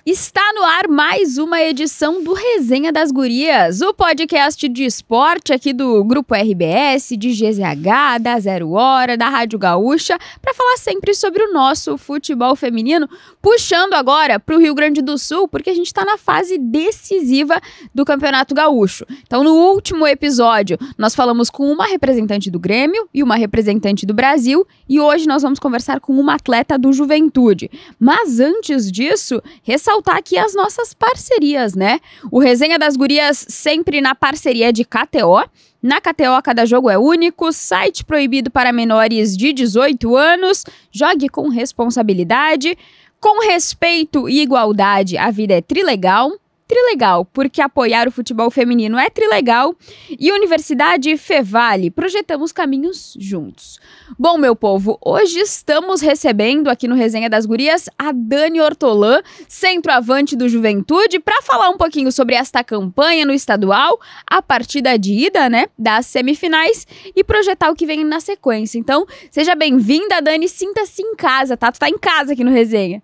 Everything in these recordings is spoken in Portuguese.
Está no ar mais uma edição do Resenha das Gurias, o podcast de esporte aqui do Grupo RBS, de GZH, da Zero Hora, da Rádio Gaúcha, para falar sempre sobre o nosso futebol feminino, puxando agora para o Rio Grande do Sul, porque a gente está na fase decisiva do Campeonato Gaúcho. Então, no último episódio, nós falamos com uma representante do Grêmio e uma representante do Brasil, e hoje nós vamos conversar com uma atleta do Juventude. Mas antes disso, ressaltar aqui as nossas parcerias, né? O Resenha das Gurias sempre na parceria de KTO. Na KTO, cada jogo é único, site proibido para menores de 18 anos, jogue com responsabilidade, com respeito e igualdade, a vida é trilegal. Trilegal, porque apoiar o futebol feminino é trilegal. E Universidade Fevale, projetamos caminhos juntos. Bom, meu povo, hoje estamos recebendo aqui no Resenha das Gurias a Dani Ortolã, centroavante do Juventude, para falar um pouquinho sobre esta campanha no estadual, a partida de ida, né, das semifinais e projetar o que vem na sequência. Então, seja bem-vinda, Dani, sinta-se em casa, tá? Tu tá em casa aqui no Resenha.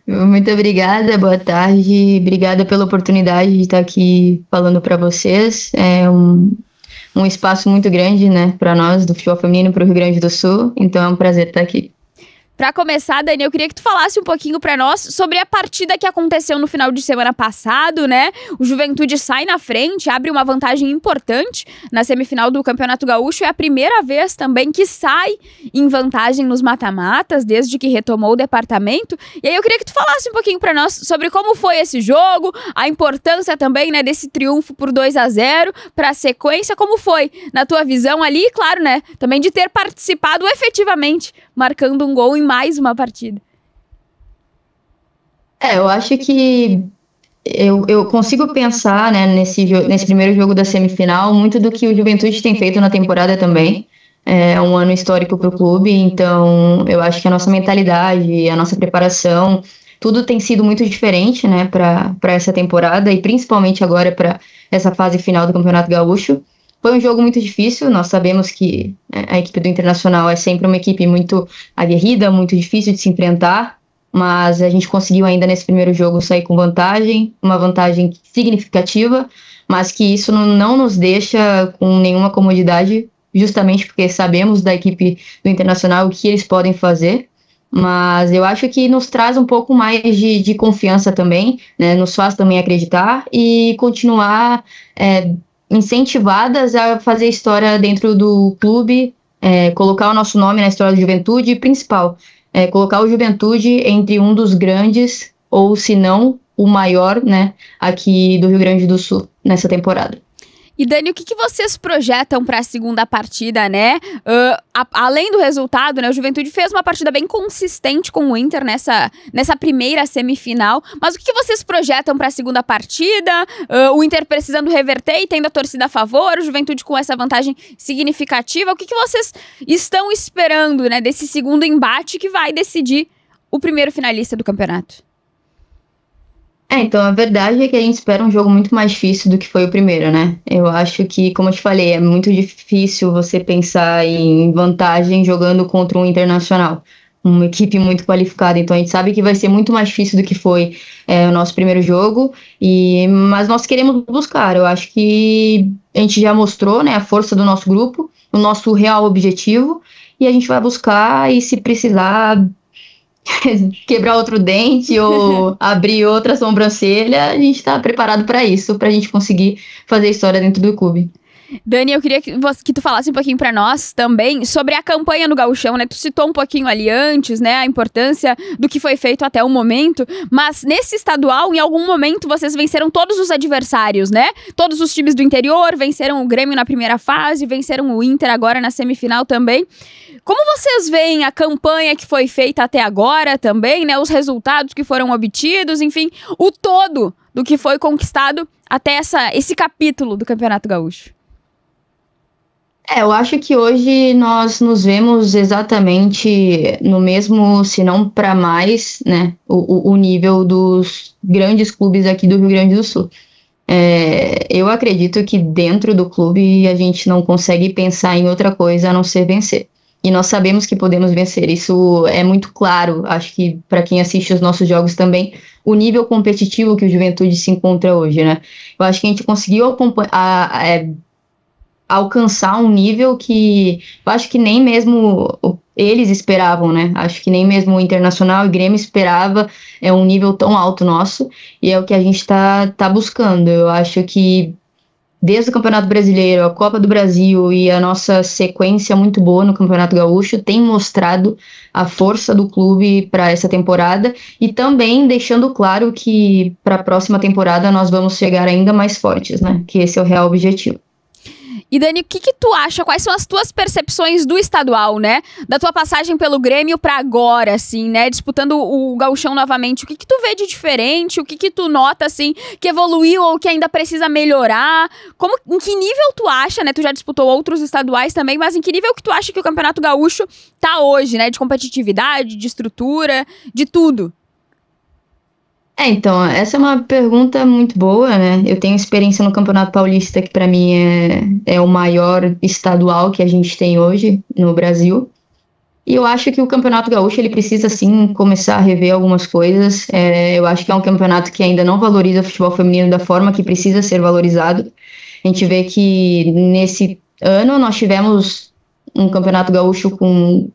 Muito obrigada, boa tarde, obrigada pela oportunidade de estar aqui falando para vocês. É um espaço muito grande, né, para nós do futebol feminino, para o Rio Grande do Sul, então é um prazer estar aqui. Para começar, Dani, eu queria que tu falasse um pouquinho para nós sobre a partida que aconteceu no final de semana passado, né? O Juventude sai na frente, abre uma vantagem importante na semifinal do Campeonato Gaúcho. É a primeira vez também que sai em vantagem nos mata-matas, desde que retomou o departamento. E aí eu queria que tu falasse um pouquinho para nós sobre como foi esse jogo, a importância também, né, desse triunfo por 2-0 para a sequência. Como foi, na tua visão ali, e claro, né, também de ter participado efetivamente, marcando um gol em mais uma partida. Eu acho que eu consigo pensar, né, nesse primeiro jogo da semifinal, muito do que o Juventude tem feito na temporada também. É um ano histórico para o clube, então eu acho que a nossa mentalidade, a nossa preparação, tudo tem sido muito diferente, né, para essa temporada e principalmente agora para essa fase final do Campeonato Gaúcho. Foi um jogo muito difícil, nós sabemos que a equipe do Internacional é sempre uma equipe muito aguerrida, muito difícil de se enfrentar, mas a gente conseguiu ainda nesse primeiro jogo sair com vantagem, uma vantagem significativa, mas que isso não nos deixa com nenhuma comodidade, justamente porque sabemos da equipe do Internacional o que eles podem fazer, mas eu acho que nos traz um pouco mais de confiança também, né, nos faz também acreditar e continuar incentivadas a fazer história dentro do clube, colocar o nosso nome na história do Juventude e, principal, colocar o Juventude entre um dos grandes, ou se não, o maior, né, aqui do Rio Grande do Sul, nessa temporada. E Dani, o que vocês projetam para a segunda partida, né? Além do resultado, né? O Juventude fez uma partida bem consistente com o Inter nessa primeira semifinal. Mas o que vocês projetam para a segunda partida? O Inter precisando reverter e tendo a torcida a favor, o Juventude com essa vantagem significativa. O que vocês estão esperando, né, desse segundo embate que vai decidir o primeiro finalista do campeonato? Então a verdade é que a gente espera um jogo muito mais difícil do que foi o primeiro, né? Eu acho que, como eu te falei, é muito difícil você pensar em vantagem jogando contra um Internacional, uma equipe muito qualificada, então a gente sabe que vai ser muito mais difícil do que foi o nosso primeiro jogo, mas nós queremos buscar. Eu acho que a gente já mostrou, né, a força do nosso grupo, o nosso real objetivo, e a gente vai buscar, e se precisar quebrar outro dente ou abrir outra sobrancelha, a gente está preparado para isso, para a gente conseguir fazer história dentro do clube. Dani, eu queria que tu falasse um pouquinho para nós também sobre a campanha no Gauchão, né? Tu citou um pouquinho ali antes, né, a importância do que foi feito até o momento, mas nesse estadual, em algum momento, vocês venceram todos os adversários, né? Todos os times do interior, venceram o Grêmio na primeira fase, venceram o Inter agora na semifinal também. Como vocês veem a campanha que foi feita até agora também, né? Os resultados que foram obtidos, enfim, o todo do que foi conquistado até esse capítulo do Campeonato Gaúcho? Eu acho que hoje nós nos vemos exatamente no mesmo, se não para mais, né, o nível dos grandes clubes aqui do Rio Grande do Sul. Eu acredito que dentro do clube a gente não consegue pensar em outra coisa a não ser vencer. E nós sabemos que podemos vencer, isso é muito claro, acho que para quem assiste os nossos jogos também, o nível competitivo que o Juventude se encontra hoje, né? Eu acho que a gente conseguiu alcançar um nível que eu acho que nem mesmo eles esperavam, né? Acho que nem mesmo o Internacional e Grêmio esperava um nível tão alto nosso, e é o que a gente tá buscando. Eu acho que desde o Campeonato Brasileiro, a Copa do Brasil e a nossa sequência muito boa no Campeonato Gaúcho tem mostrado a força do clube para essa temporada e também deixando claro que para a próxima temporada nós vamos chegar ainda mais fortes, né? Que esse é o real objetivo. E Dani, o que tu acha? Quais são as tuas percepções do estadual, né? Da tua passagem pelo Grêmio pra agora, assim, né? Disputando o Gauchão novamente. O que tu vê de diferente? O que tu nota, assim, que evoluiu ou que ainda precisa melhorar? Em que nível tu acha, né? Tu já disputou outros estaduais também, mas em que nível que tu acha que o Campeonato Gaúcho tá hoje, né? De competitividade, de estrutura, de tudo. Então, essa é uma pergunta muito boa, né? Eu tenho experiência no Campeonato Paulista, que para mim é o maior estadual que a gente tem hoje no Brasil. E eu acho que o Campeonato Gaúcho, ele precisa, sim, começar a rever algumas coisas. Eu acho que é um campeonato que ainda não valoriza o futebol feminino da forma que precisa ser valorizado. A gente vê que nesse ano nós tivemos um Campeonato Gaúcho com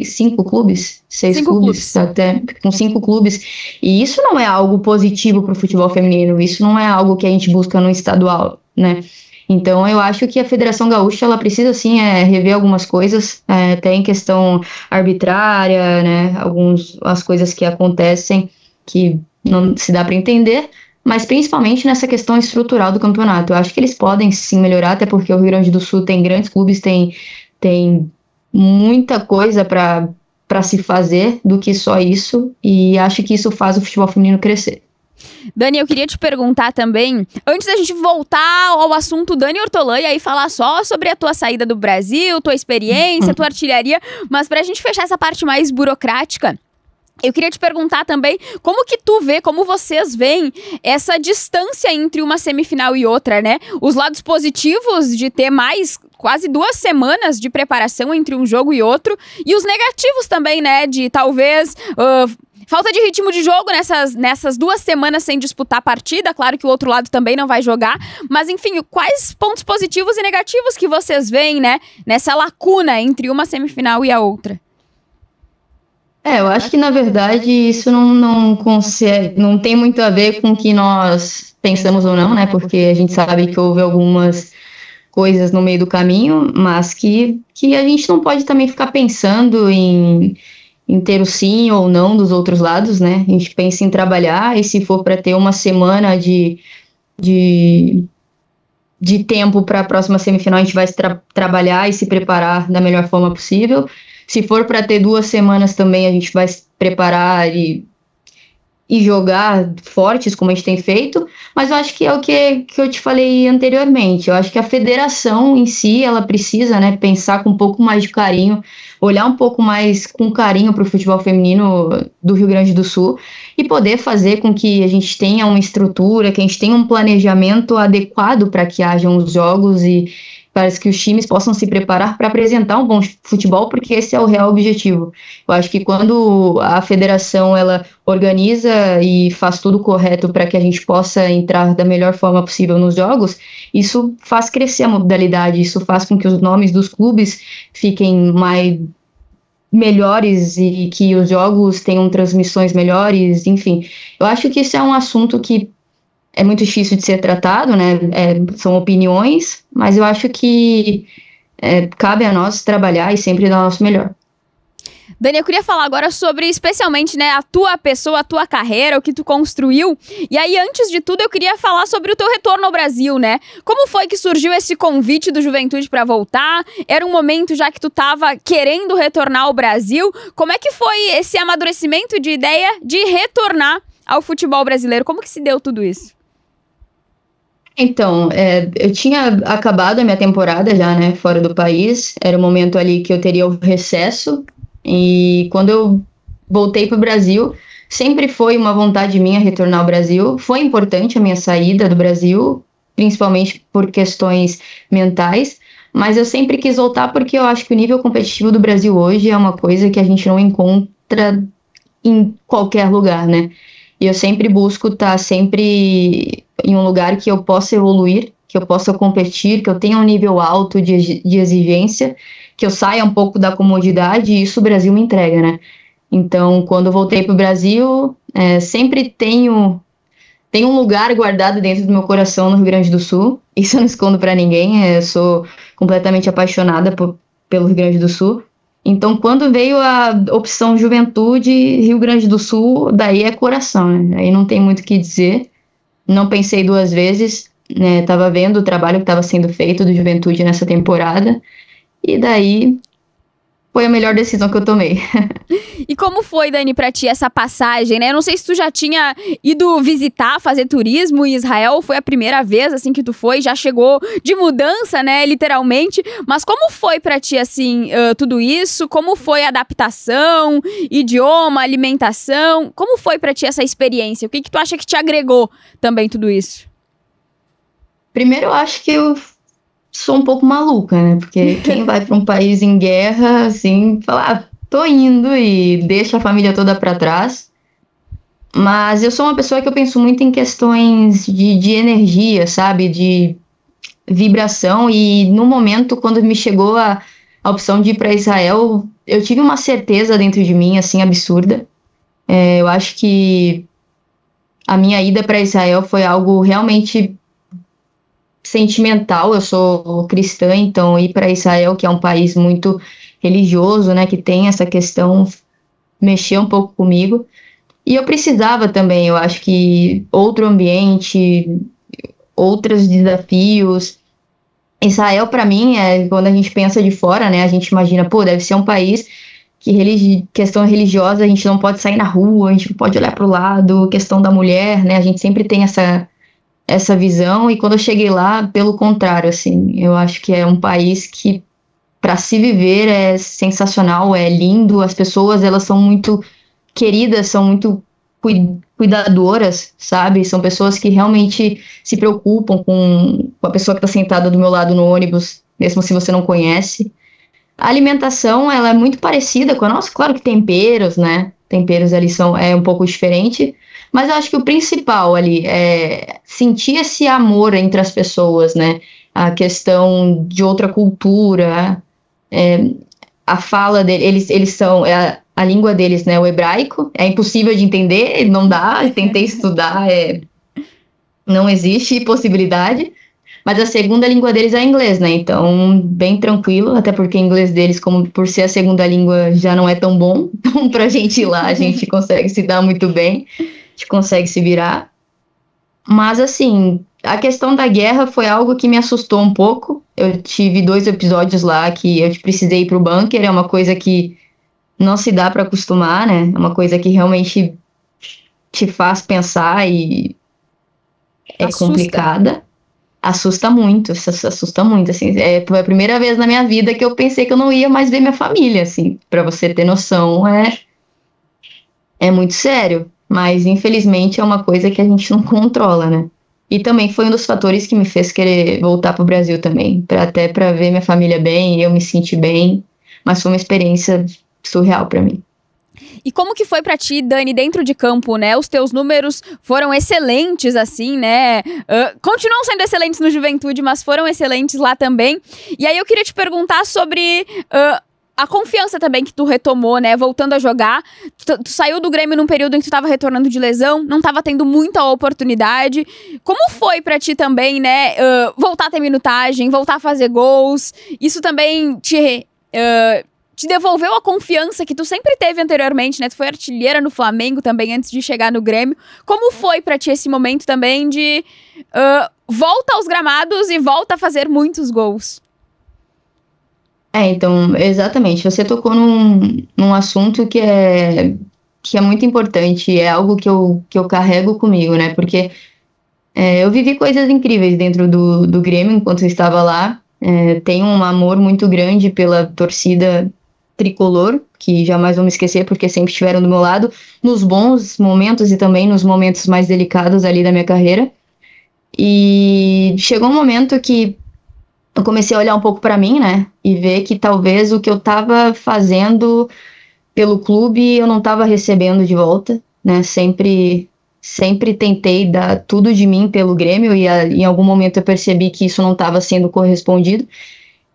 cinco clubes, seis clubes, até com 5 clubes, e isso não é algo positivo para o futebol feminino, isso não é algo que a gente busca no estadual, né? Então eu acho que a Federação Gaúcha, ela precisa sim rever algumas coisas, até em questão arbitrária, né? As coisas que acontecem que não se dá para entender, mas principalmente nessa questão estrutural do campeonato. Eu acho que eles podem sim melhorar, até porque o Rio Grande do Sul tem grandes clubes, tem muita coisa para se fazer do que só isso, e acho que isso faz o futebol feminino crescer. Dani, eu queria te perguntar também, antes da gente voltar ao assunto Dani Ortolã e aí falar só sobre a tua saída do Brasil, tua experiência, tua artilharia, mas pra gente fechar essa parte mais burocrática, eu queria te perguntar também como que tu vê, como vocês veem essa distância entre uma semifinal e outra, né? Os lados positivos de ter mais quase 2 semanas de preparação entre um jogo e outro, e os negativos também, né? De talvez falta de ritmo de jogo nessas 2 semanas sem disputar a partida. Claro que o outro lado também não vai jogar, mas enfim, quais pontos positivos e negativos que vocês veem, né? Nessa lacuna entre uma semifinal e a outra? Eu acho que, na verdade, isso não tem muito a ver com o que nós pensamos ou não, né? Porque a gente sabe que houve algumas coisas no meio do caminho, mas que a gente não pode também ficar pensando em ter o sim ou não dos outros lados, né? A gente pensa em trabalhar, e se for para ter uma semana de tempo para a próxima semifinal, a gente vai trabalhar e se preparar da melhor forma possível. Se for para ter 2 semanas também, a gente vai se preparar e jogar fortes, como a gente tem feito, mas eu acho que é o que eu te falei anteriormente. Eu acho que a federação em si, ela precisa, né, pensar com um pouco mais de carinho, olhar um pouco mais com carinho para o futebol feminino do Rio Grande do Sul e poder fazer com que a gente tenha uma estrutura, que a gente tenha um planejamento adequado para que hajam os jogos e para que os times possam se preparar para apresentar um bom futebol, porque esse é o real objetivo. Eu acho que quando a federação ela organiza e faz tudo correto para que a gente possa entrar da melhor forma possível nos jogos, isso faz crescer a modalidade, isso faz com que os nomes dos clubes fiquem melhores e que os jogos tenham transmissões melhores, enfim. Eu acho que isso é um assunto que é muito difícil de ser tratado, né? São opiniões, mas eu acho que cabe a nós trabalhar e sempre dar o nosso melhor. Dani, eu queria falar agora sobre, especialmente, né, a tua pessoa, a tua carreira, o que tu construiu. E aí, antes de tudo, eu queria falar sobre o teu retorno ao Brasil, né? Como foi que surgiu esse convite do Juventude para voltar? Era um momento já que tu tava querendo retornar ao Brasil. Como é que foi esse amadurecimento de ideia de retornar ao futebol brasileiro? Como que se deu tudo isso? Então, eu tinha acabado a minha temporada já, né, fora do país. Era o momento ali que eu teria o recesso. E quando eu voltei para o Brasil, sempre foi uma vontade minha retornar ao Brasil. Foi importante a minha saída do Brasil, principalmente por questões mentais, mas eu sempre quis voltar porque eu acho que o nível competitivo do Brasil hoje é uma coisa que a gente não encontra em qualquer lugar, né? E eu sempre busco estar sempre em um lugar que eu possa evoluir, que eu possa competir, que eu tenha um nível alto de exigência, que eu saia um pouco da comodidade, e isso o Brasil me entrega, né? Então, quando eu voltei para o Brasil, sempre tenho um lugar guardado dentro do meu coração no Rio Grande do Sul. Isso eu não escondo para ninguém, eu sou completamente apaixonada pelo Rio Grande do Sul. Então, quando veio a opção Juventude, Rio Grande do Sul, daí é coração, né? Aí não tem muito o que dizer. Não pensei duas vezes, né? Tava vendo o trabalho que estava sendo feito do Juventude nessa temporada, e daí foi a melhor decisão que eu tomei. E como foi, Dani, pra ti essa passagem, né? Eu não sei se tu já tinha ido visitar, fazer turismo em Israel, foi a primeira vez, assim, que tu foi, já chegou de mudança, né, literalmente. Mas como foi pra ti, assim, tudo isso? Como foi a adaptação, idioma, alimentação? Como foi pra ti essa experiência? O que tu acha que te agregou também tudo isso? Primeiro, eu acho que eu sou um pouco maluca, né? Porque quem vai para um país em guerra, assim, fala, tô indo e deixa a família toda para trás. Mas eu sou uma pessoa que eu penso muito em questões de energia, sabe? De vibração. E no momento, quando me chegou a opção de ir para Israel, eu tive uma certeza dentro de mim, assim, absurda. Eu acho que a minha ida para Israel foi algo realmente sentimental. Eu sou cristã, então ir para Israel, que é um país muito religioso, né, que tem essa questão, mexeu um pouco comigo. E eu precisava também, eu acho que outro ambiente, outros desafios. Israel, para mim, quando a gente pensa de fora, né, a gente imagina, pô, deve ser um país que questão religiosa, a gente não pode sair na rua, a gente não pode olhar para o lado, questão da mulher, né, a gente sempre tem essa visão, e quando eu cheguei lá, pelo contrário, assim, eu acho que é um país que, para se viver, é sensacional, é lindo, as pessoas, elas são muito queridas, são muito cuidadoras, sabe? São pessoas que realmente se preocupam com a pessoa que está sentada do meu lado no ônibus, mesmo se você não conhece. A alimentação, ela é muito parecida com a nossa, claro que temperos, né? Temperos ali é um pouco diferente, mas eu acho que o principal ali é sentir esse amor entre as pessoas, né? A questão de outra cultura, a fala deles, eles são, a língua deles, né? O hebraico, é impossível de entender, não dá, eu tentei estudar, não existe possibilidade. Mas a segunda língua deles é inglês, né? Então, bem tranquilo, até porque o inglês deles, como por ser a segunda língua, já não é tão bom. Então, pra gente ir lá, a gente consegue se dar muito bem, a gente consegue se virar. Mas, assim, a questão da guerra foi algo que me assustou um pouco. Eu tive 2 episódios lá que eu precisei ir pro bunker, é uma coisa que não se dá para acostumar, né? É uma coisa que realmente te faz pensar e é complicada. Assusta muito, assim, foi a primeira vez na minha vida que eu pensei que eu não ia mais ver minha família, assim, pra você ter noção, é muito sério, mas infelizmente é uma coisa que a gente não controla, né? E também foi um dos fatores que me fez querer voltar pro Brasil também, até pra ver minha família bem, eu me sentir bem, mas foi uma experiência surreal pra mim. E como que foi pra ti, Dani, dentro de campo, né? Os teus números foram excelentes, assim, né? Continuam sendo excelentes no Juventude, mas foram excelentes lá também. E aí eu queria te perguntar sobre a confiança também que tu retomou, né? Voltando a jogar. Tu saiu do Grêmio num período em que tu tava retornando de lesão, não tava tendo muita oportunidade. Como foi pra ti também, né? Voltar a ter minutagem, voltar a fazer gols. Isso também te devolveu a confiança que tu sempre teve anteriormente, né? Tu foi artilheira no Flamengo também antes de chegar no Grêmio. Como foi pra ti esse momento também de volta aos gramados e volta a fazer muitos gols? Então, exatamente. Você tocou num assunto que é muito importante, é algo que eu carrego comigo, né? Porque eu vivi coisas incríveis dentro do Grêmio enquanto eu estava lá. Tenho um amor muito grande pela torcida tricolor, que jamais vou me esquecer, porque sempre estiveram do meu lado, nos bons momentos e também nos momentos mais delicados ali da minha carreira. E chegou um momento que eu comecei a olhar um pouco para mim, né, e ver que talvez o que eu estava fazendo pelo clube eu não estava recebendo de volta, né, sempre tentei dar tudo de mim pelo Grêmio e em algum momento eu percebi que isso não estava sendo correspondido.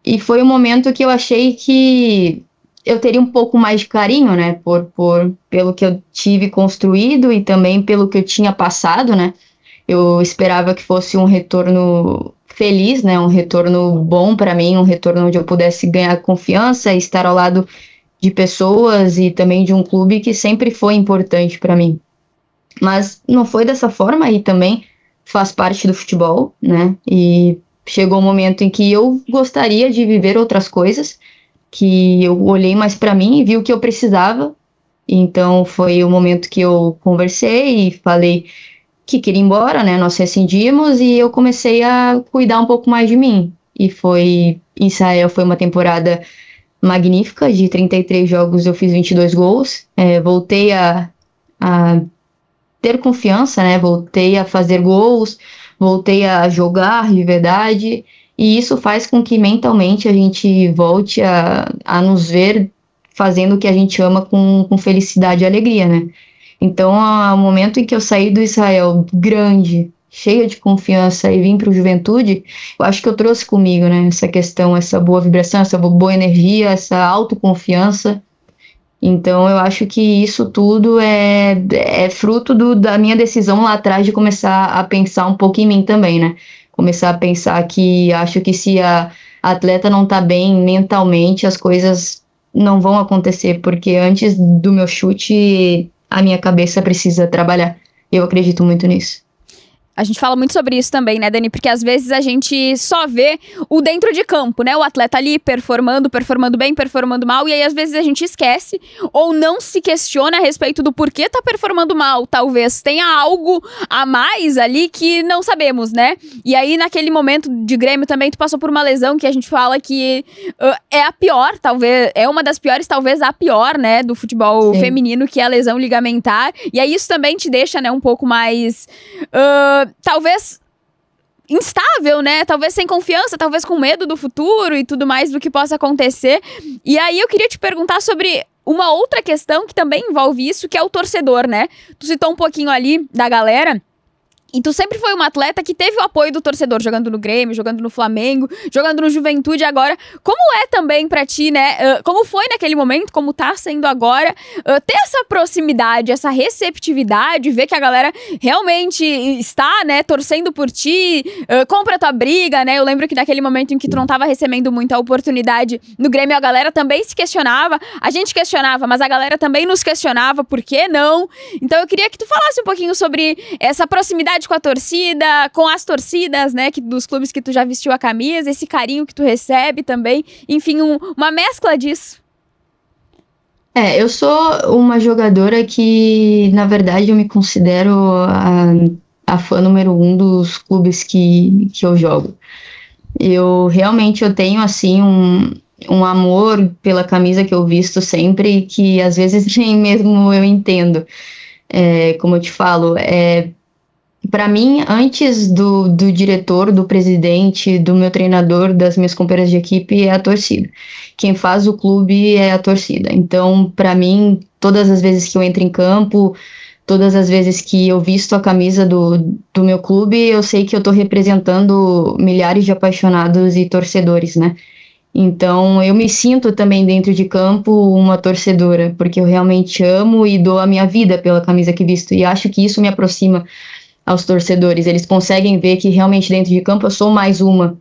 E foi um momento que eu achei que eu teria um pouco mais de carinho, né, pelo que eu tive construído e também pelo que eu tinha passado, né. Eu esperava que fosse um retorno feliz, né, um retorno bom para mim, um retorno onde eu pudesse ganhar confiança e estar ao lado de pessoas e também de um clube que sempre foi importante para mim. Mas não foi dessa forma e também faz parte do futebol, né, e chegou um momento em que eu gostaria de viver outras coisas, que eu olhei mais para mim e vi o que eu precisava. Então foi o momento que eu conversei e falei que queria ir embora, né? Nós rescindimos e eu comecei a cuidar um pouco mais de mim. E Israel foi uma temporada magnífica, de 33 jogos eu fiz 22 gols. Voltei a ter confiança, né? Voltei a fazer gols, voltei a jogar de verdade. E isso faz com que mentalmente a gente volte a nos ver fazendo o que a gente ama com felicidade e alegria, né? Então, ao momento em que eu saí do Israel grande, cheia de confiança e vim para o Juventude, eu acho que eu trouxe comigo, né, essa questão, essa boa vibração, essa boa energia, essa autoconfiança. Então, eu acho que isso tudo é fruto da minha decisão lá atrás de começar a pensar um pouco em mim também, né? Começar a pensar que acho que se a atleta não tá bem mentalmente, as coisas não vão acontecer, porque antes do meu chute a minha cabeça precisa trabalhar. Eu acredito muito nisso. A gente fala muito sobre isso também, né, Dani? Porque às vezes a gente só vê o dentro de campo, né? O atleta ali performando bem, performando mal. E aí às vezes a gente esquece ou não se questiona a respeito do porquê tá performando mal. Talvez tenha algo a mais ali que não sabemos, né? E aí naquele momento de Grêmio também tu passou por uma lesão que a gente fala que é a pior, talvez, é uma das piores, talvez a pior, né, do futebol feminino, que é a lesão ligamentar. E aí isso também te deixa, né, um pouco mais... talvez instável, né? Talvez sem confiança, talvez com medo do futuro e tudo mais do que possa acontecer. E aí eu queria te perguntar sobre uma outra questão que também envolve isso, que é o torcedor, né? Tu citou um pouquinho ali da galera. E tu sempre foi uma atleta que teve o apoio do torcedor, jogando no Grêmio, jogando no Flamengo, jogando no Juventude agora. Como é também pra ti, né? Como foi naquele momento, como tá sendo agora, ter essa proximidade, essa receptividade, ver que a galera realmente está, né, torcendo por ti, compra tua briga, né? Eu lembro que naquele momento em que tu não tava recebendo muita oportunidade no Grêmio, a galera também se questionava. A gente questionava, mas a galera também nos questionava, por que não? Então eu queria que tu falasse um pouquinho sobre essa proximidade com a torcida, com as torcidas, né, dos clubes que tu já vestiu a camisa, esse carinho que tu recebe também, enfim, uma mescla disso. Eu sou uma jogadora que, na verdade, eu me considero a fã número 1 dos clubes que eu jogo. Eu tenho, assim, um amor pela camisa que eu visto sempre, que às vezes nem mesmo eu entendo. Como eu te falo, para mim, antes do diretor, do presidente, do meu treinador, das minhas companheiras de equipe, é a torcida. Quem faz o clube é a torcida. Então, para mim, todas as vezes que eu entro em campo, todas as vezes que eu visto a camisa do meu clube, eu sei que eu estou representando milhares de apaixonados e torcedores, né? Então, eu me sinto também dentro de campo uma torcedora, porque eu realmente amo e dou a minha vida pela camisa que visto. E acho que isso me aproxima aos torcedores. Eles conseguem ver que realmente dentro de campo eu sou mais uma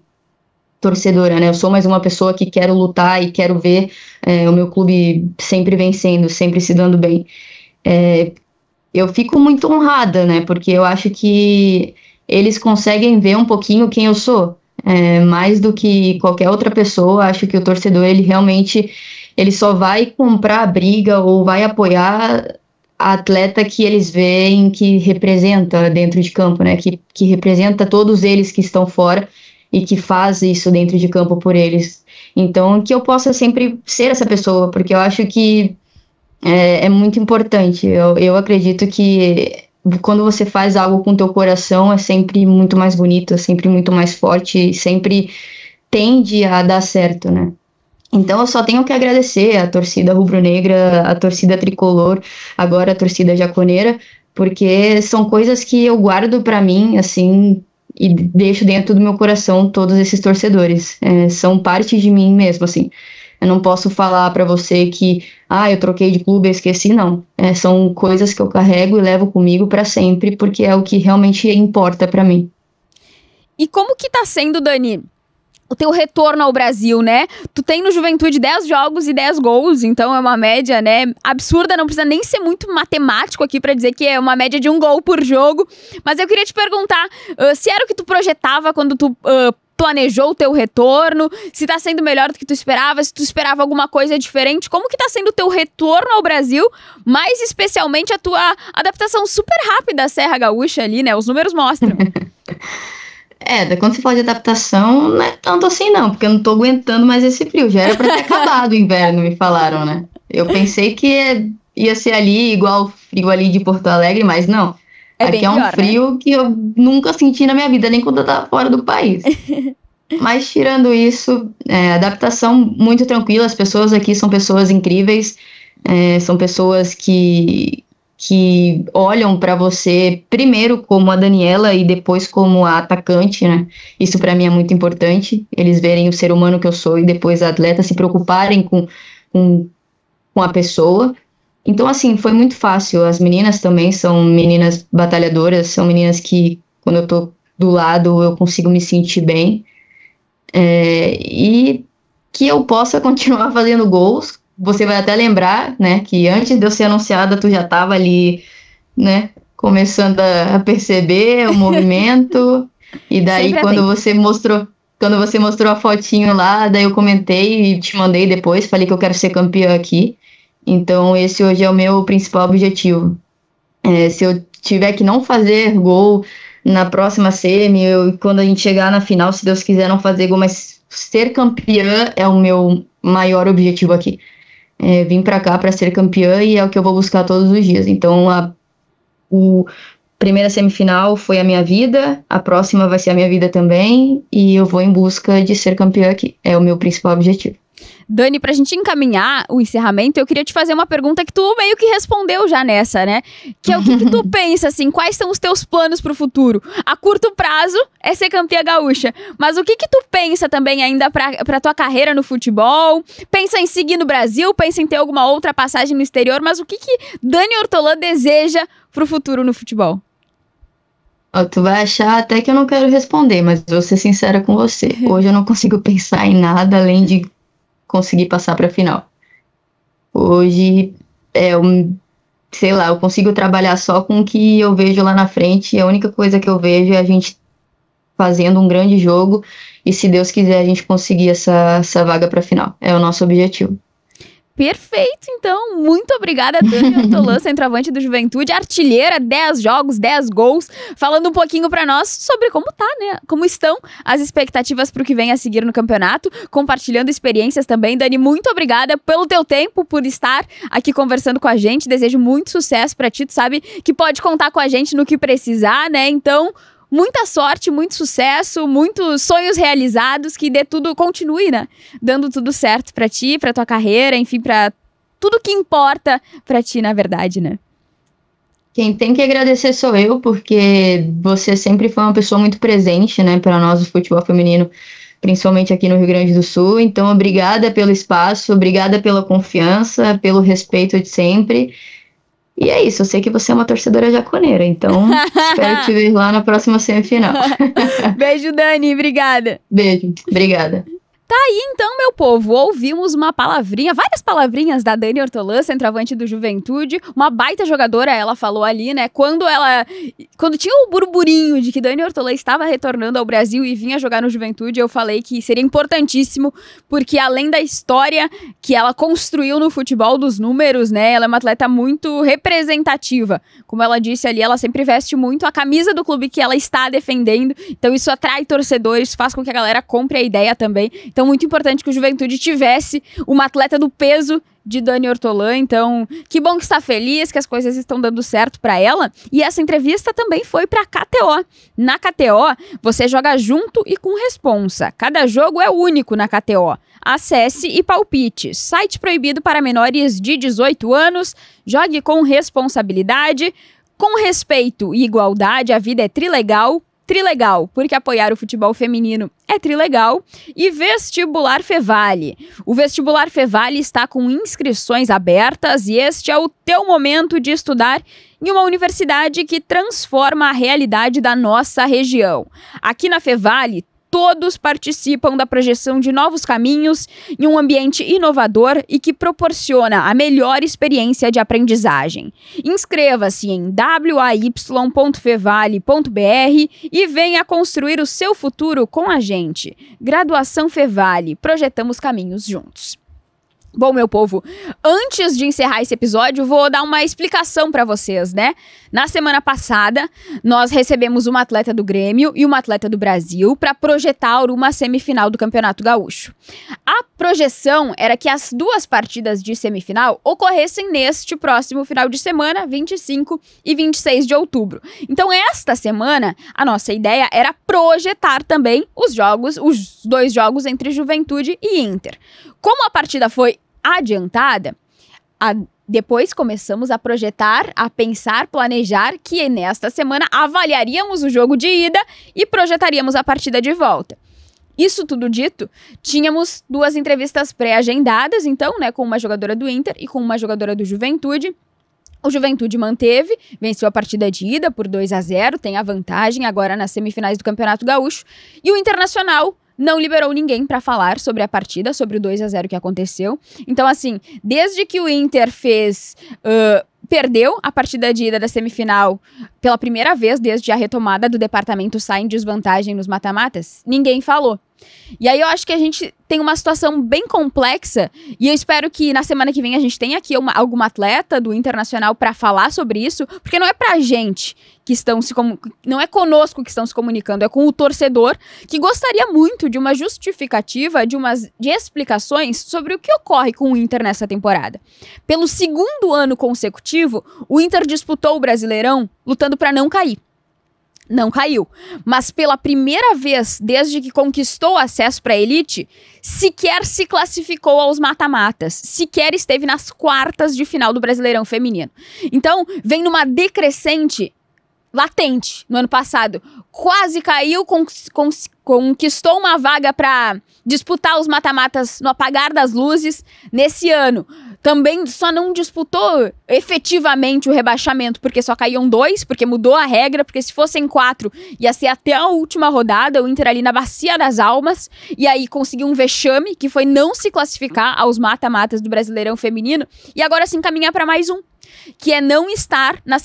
torcedora, né? Eu sou mais uma pessoa que quero lutar e quero ver o meu clube sempre vencendo, sempre se dando bem. Eu fico muito honrada, né? Porque eu acho que eles conseguem ver um pouquinho quem eu sou. Mais do que qualquer outra pessoa, acho que o torcedor, ele só vai comprar a briga ou vai apoiar a atleta que eles veem que representa dentro de campo, né? Que representa todos eles que estão fora e que faz isso dentro de campo por eles. Então, que eu possa sempre ser essa pessoa, porque eu acho que é muito importante. Eu acredito que quando você faz algo com o teu coração, é sempre muito mais bonito, é sempre muito mais forte, sempre tende a dar certo, né? Então eu só tenho que agradecer a torcida rubro-negra, a torcida tricolor, agora a torcida jaconeira, porque são coisas que eu guardo para mim, assim, e deixo dentro do meu coração todos esses torcedores. São parte de mim mesmo, assim. Eu não posso falar para você que, eu troquei de clube, eu esqueci, não. São coisas que eu carrego e levo comigo para sempre, porque é o que realmente importa para mim. E como que tá sendo, Dani, o teu retorno ao Brasil, né? Tu tem no Juventude 10 jogos e 10 gols, então é uma média, né, absurda, não precisa nem ser muito matemático aqui pra dizer que é uma média de 1 gol por jogo. Mas eu queria te perguntar, se era o que tu projetava quando tu planejou o teu retorno, se tá sendo melhor do que tu esperava, se tu esperava alguma coisa diferente, como que tá sendo o teu retorno ao Brasil, mais especialmente a tua adaptação super rápida à Serra Gaúcha ali, né? Os números mostram. Quando você fala de adaptação, não é tanto assim não, porque eu não tô aguentando mais esse frio, já era pra ter acabado o inverno, me falaram, né? Eu pensei que ia ser ali, igual o frio ali de Porto Alegre, mas não. Aqui é um frio, né, que eu nunca senti na minha vida, nem quando eu tava fora do país. Mas tirando isso, adaptação muito tranquila, as pessoas aqui são pessoas incríveis, são pessoas que olham para você primeiro como a Daniela e depois como a atacante, né? Isso para mim é muito importante, eles verem o ser humano que eu sou e depois a atleta, se preocuparem com a pessoa. Então, assim, foi muito fácil. As meninas também são meninas batalhadoras, são meninas que, quando eu tô do lado, eu consigo me sentir bem. E que eu possa continuar fazendo gols. Você vai até lembrar, né, que antes de eu ser anunciada, tu já tava ali, né, começando a perceber o movimento. E daí, quando você mostrou a fotinho lá, daí eu comentei e te mandei depois, falei que eu quero ser campeã aqui. Então, esse hoje é o meu principal objetivo. Se eu tiver que não fazer gol na próxima semi, quando a gente chegar na final, se Deus quiser, não fazer gol, mas ser campeã é o meu maior objetivo aqui. Vim pra cá para ser campeã e é o que eu vou buscar todos os dias. Então, a primeira semifinal foi a minha vida, a próxima vai ser a minha vida também, e eu vou em busca de ser campeã aqui. É o meu principal objetivo. Dani, pra gente encaminhar o encerramento, eu queria te fazer uma pergunta que tu meio que respondeu já nessa, né? Que é o que tu pensa, assim, quais são os teus planos pro futuro? A curto prazo é ser campeã gaúcha, mas o que tu pensa também ainda pra tua carreira no futebol? Pensa em seguir no Brasil, pensa em ter alguma outra passagem no exterior, mas o que Dani Ortolã deseja pro futuro no futebol? Tu vai achar até que eu não quero responder, mas vou ser sincera com você. Hoje eu não consigo pensar em nada além de conseguir passar para a final. Hoje, sei lá, eu consigo trabalhar só com o que eu vejo lá na frente, e a única coisa que eu vejo é a gente fazendo um grande jogo, e se Deus quiser a gente conseguir essa vaga para a final. É o nosso objetivo. Perfeito, então. Muito obrigada, Dani Ortolã, centroavante do Juventude, artilheira, 10 jogos, 10 gols, falando um pouquinho pra nós sobre como tá, né? Como estão as expectativas pro que vem a seguir no campeonato, compartilhando experiências também. Dani, muito obrigada pelo teu tempo, por estar aqui conversando com a gente. Desejo muito sucesso pra ti, tu sabe que pode contar com a gente no que precisar, né? Então, muita sorte, muito sucesso, muitos sonhos realizados, que dê tudo, continue, né? Dando tudo certo pra ti, pra tua carreira, enfim, pra tudo que importa pra ti, na verdade, né? Quem tem que agradecer sou eu, porque você sempre foi uma pessoa muito presente, né, para nós do futebol feminino, principalmente aqui no Rio Grande do Sul. Então, obrigada pelo espaço, obrigada pela confiança, pelo respeito de sempre. E é isso, eu sei que você é uma torcedora jaconeira, então espero te ver lá na próxima semifinal. Beijo, Dani, obrigada. Beijo, obrigada. Tá aí então, meu povo, ouvimos uma palavrinha, várias palavrinhas da Dani Ortolã, centroavante do Juventude, uma baita jogadora, ela falou ali, né, quando tinha o burburinho de que Dani Ortolã estava retornando ao Brasil e vinha jogar no Juventude, eu falei que seria importantíssimo, porque além da história que ela construiu no futebol dos números, né, ela é uma atleta muito representativa, como ela disse ali, ela sempre veste muito a camisa do clube que ela está defendendo, então isso atrai torcedores, faz com que a galera compre a ideia também. Então, muito importante que o Juventude tivesse uma atleta do peso de Dani Ortolã. Então, que bom que está feliz, que as coisas estão dando certo para ela. E essa entrevista também foi para KTO. Na KTO, você joga junto e com responsa. Cada jogo é único na KTO. Acesse e palpite. Site proibido para menores de 18 anos. Jogue com responsabilidade. Com respeito e igualdade, a vida é trilegal. Trilegal, porque apoiar o futebol feminino é trilegal. E Vestibular Fevale. O Vestibular Fevale está com inscrições abertas e este é o teu momento de estudar em uma universidade que transforma a realidade da nossa região. Aqui na Fevale, todos participam da projeção de novos caminhos em um ambiente inovador e que proporciona a melhor experiência de aprendizagem. Inscreva-se em way.fevale.br e venha construir o seu futuro com a gente. Graduação Fevale, projetamos caminhos juntos. Bom, meu povo, antes de encerrar esse episódio, vou dar uma explicação para vocês, né? Na semana passada, nós recebemos uma atleta do Grêmio e uma atleta do Brasil para projetar uma semifinal do Campeonato Gaúcho. A projeção era que as duas partidas de semifinal ocorressem neste próximo final de semana, 25 e 26 de outubro. Então, esta semana, a nossa ideia era projetar também os dois jogos entre Juventude e Inter. Como a partida foi adiantada, depois começamos a projetar, a pensar, planejar que nesta semana avaliaríamos o jogo de ida e projetaríamos a partida de volta. Isso tudo dito, tínhamos duas entrevistas pré-agendadas, então, né, com uma jogadora do Inter e com uma jogadora do Juventude. O Juventude manteve, venceu a partida de ida por 2-0, tem a vantagem agora nas semifinais do Campeonato Gaúcho. E o Internacional não liberou ninguém para falar sobre a partida, sobre o 2-0 que aconteceu. Então, assim, desde que o Inter perdeu a partida de ida da semifinal pela primeira vez, desde a retomada do departamento sai em desvantagem nos mata-matas, ninguém falou. E aí eu acho que a gente tem uma situação bem complexa e eu espero que na semana que vem a gente tenha aqui alguma atleta do Internacional para falar sobre isso, porque não é pra gente que não é conosco que estão se comunicando, é com o torcedor que gostaria muito de uma justificativa, de explicações sobre o que ocorre com o Inter nessa temporada. Pelo segundo ano consecutivo, o Inter disputou o Brasileirão lutando para não cair. Não caiu, mas pela primeira vez desde que conquistou acesso para a elite, sequer se classificou aos mata-matas, sequer esteve nas quartas de final do Brasileirão Feminino. Então, vem numa decrescente latente no ano passado, quase caiu, conquistou uma vaga para disputar os mata-matas no apagar das luzes. Nesse ano também só não disputou efetivamente o rebaixamento, porque só caíam 2, porque mudou a regra, porque se fossem 4 ia ser até a última rodada, o Inter ali na Bacia das Almas, e aí conseguiu um vexame, que foi não se classificar aos mata-matas do Brasileirão Feminino, e agora se encaminhar para mais um, que é não estar na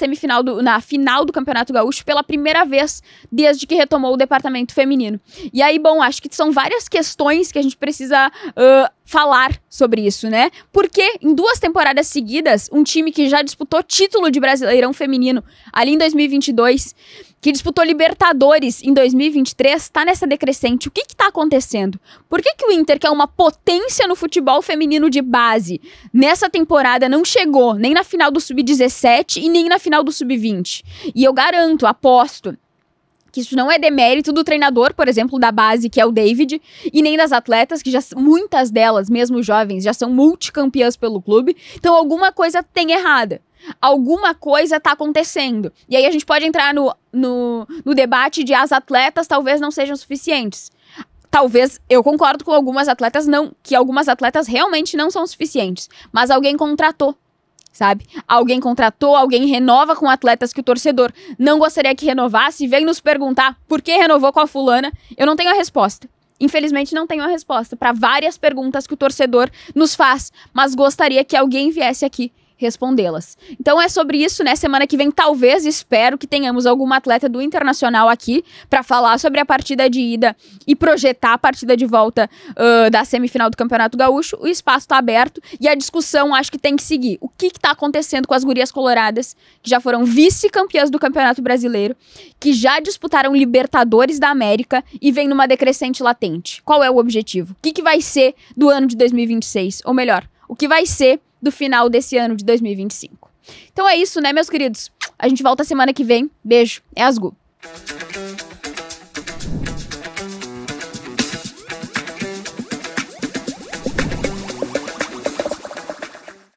final do Campeonato Gaúcho pela primeira vez desde que retomou o departamento feminino. E aí, bom, acho que são várias questões que a gente precisa falar sobre isso, né? Porque em 2 temporadas seguidas, um time que já disputou título de Brasileirão Feminino ali em 2022, que disputou Libertadores em 2023, tá nessa decrescente. O que tá acontecendo? Por que o Inter, que é uma potência no futebol feminino de base, nessa temporada não chegou nem na final do Sub-17 e nem na final do Sub-20? E eu garanto, aposto, que isso não é demérito do treinador, por exemplo, da base, que é o David, e nem das atletas, que já muitas delas, mesmo jovens, já são multicampeãs pelo clube. Então alguma coisa tem errada. Alguma coisa tá acontecendo. E aí a gente pode entrar no debate de as atletas talvez não sejam suficientes. Talvez, eu concordo com algumas atletas, que algumas atletas realmente não são suficientes. Mas alguém contratou, sabe? Alguém contratou, alguém renova com atletas que o torcedor não gostaria que renovasse, vem nos perguntar por que renovou com a fulana. Eu não tenho a resposta. Infelizmente não tenho a resposta para várias perguntas que o torcedor nos faz, mas gostaria que alguém viesse aqui respondê-las. Então é sobre isso, né? Semana que vem, talvez, espero que tenhamos alguma atleta do Internacional aqui para falar sobre a partida de ida e projetar a partida de volta da semifinal do Campeonato Gaúcho. O espaço tá aberto e a discussão acho que tem que seguir. O que tá acontecendo com as gurias coloradas, que já foram vice-campeãs do Campeonato Brasileiro, que já disputaram Libertadores da América e vem numa decrescente latente? Qual é o objetivo? O que vai ser do ano de 2026? Ou melhor, o que vai ser do final desse ano de 2025. Então é isso, né, meus queridos? A gente volta semana que vem. Beijo. É Asgu.